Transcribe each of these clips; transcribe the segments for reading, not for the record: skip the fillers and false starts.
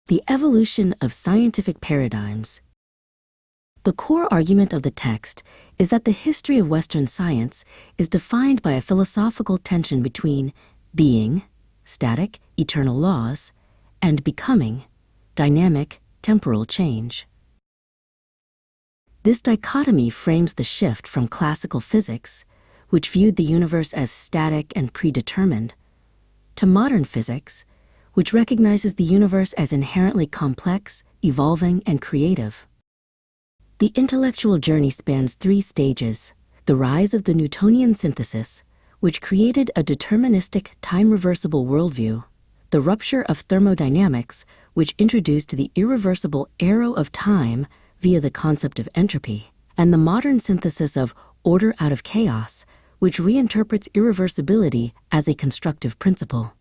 The evolution of scientific paradigms. The core argument of the text is that the history of Western science is defined by a philosophical tension between being, static, eternal laws, and becoming, dynamic, temporal change. This dichotomy frames the shift from classical physics, which viewed the universe as static and predetermined, to modern physics, which recognizes the universe as inherently complex, evolving, and creative. The intellectual journey spans 3 stages: the rise of the Newtonian synthesis, which created a deterministic, time-reversible worldview; the rupture of thermodynamics, which introduced the irreversible arrow of time via the concept of entropy; and the modern synthesis of order out of chaos, which reinterprets irreversibility as a constructive principle.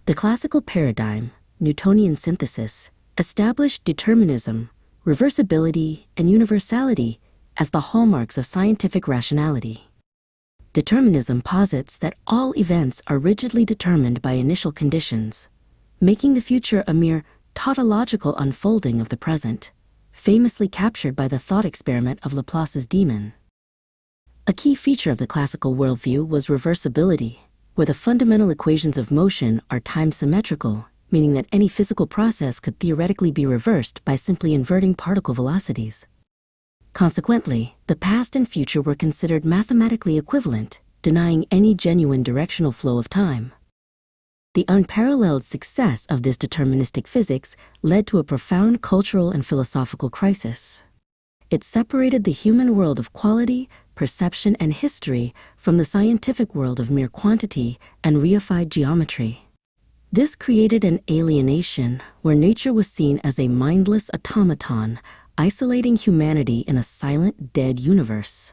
The classical paradigm, Newtonian synthesis, established determinism, reversibility, and universality as the hallmarks of scientific rationality. Determinism posits that all events are rigidly determined by initial conditions, making the future a mere tautological unfolding of the present, famously captured by the thought experiment of Laplace's demon. A key feature of the classical worldview was reversibility, where the fundamental equations of motion are time-symmetrical, meaning that any physical process could theoretically be reversed by simply inverting particle velocities. Consequently, the past and future were considered mathematically equivalent, denying any genuine directional flow of time. The unparalleled success of this deterministic physics led to a profound cultural and philosophical crisis. It separated the human world of quality, perception, and history from the scientific world of mere quantity and reified geometry. This created an alienation where nature was seen as a mindless automaton, isolating humanity in a silent, dead universe.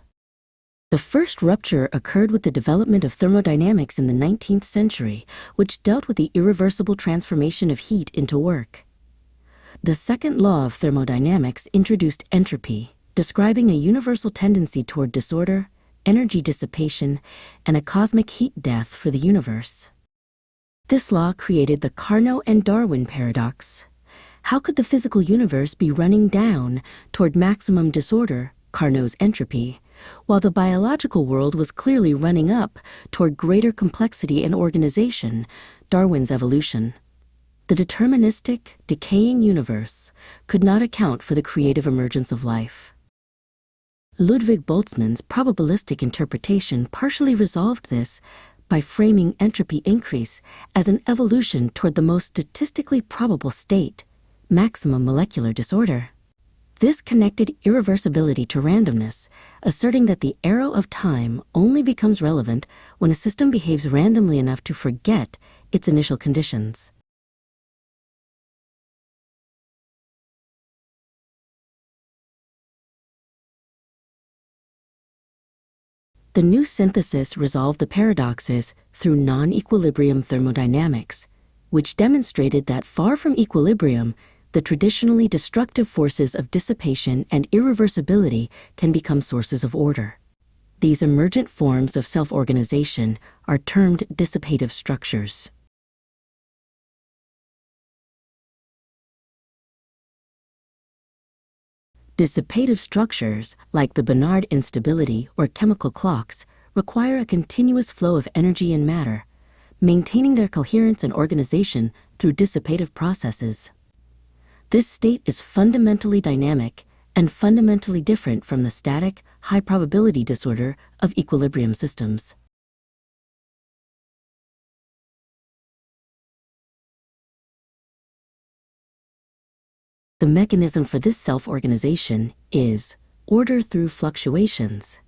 The first rupture occurred with the development of thermodynamics in the 19th century, which dealt with the irreversible transformation of heat into work. The second law of thermodynamics introduced entropy, describing a universal tendency toward disorder, energy dissipation, and a cosmic heat death for the universe. This law created the Carnot and Darwin paradox. How could the physical universe be running down toward maximum disorder, Carnot's entropy, while the biological world was clearly running up toward greater complexity and organization, Darwin's evolution? The deterministic, decaying universe could not account for the creative emergence of life. Ludwig Boltzmann's probabilistic interpretation partially resolved this by framing entropy increase as an evolution toward the most statistically probable state, maximum molecular disorder. This connected irreversibility to randomness, asserting that the arrow of time only becomes relevant when a system behaves randomly enough to forget its initial conditions. The new synthesis resolved the paradoxes through nonequilibrium thermodynamics, which demonstrated that far from equilibrium, the traditionally destructive forces of dissipation and irreversibility can become sources of order. These emergent forms of self-organization are termed dissipative structures. Dissipative structures, like the Barnard instability or chemical clocks, require a continuous flow of energy and matter, maintaining their coherence and organization through dissipative processes. This state is fundamentally dynamic and fundamentally different from the static, high-probability disorder of equilibrium systems. The mechanism for this self-organization is order through fluctuations.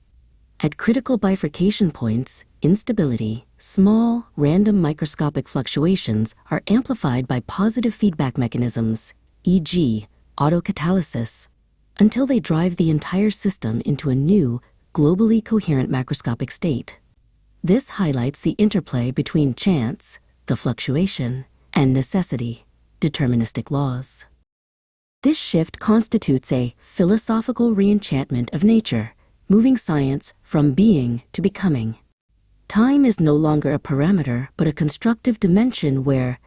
At critical bifurcation points, instability, small, random microscopic fluctuations are amplified by positive feedback mechanisms, e.g., autocatalysis, until they drive the entire system into a new, globally coherent macroscopic state. This highlights the interplay between chance, the fluctuation, and necessity, deterministic laws. This shift constitutes a philosophical reenchantment of nature, moving science from being to becoming. Time is no longer a parameter, but a constructive dimension where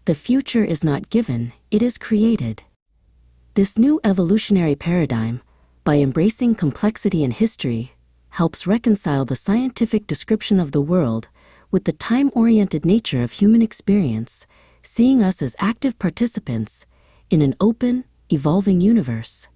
The future is not given, it is created. This new evolutionary paradigm, by embracing complexity in history, helps reconcile the scientific description of the world with the time-oriented nature of human experience, seeing us as active participants in an open, evolving universe.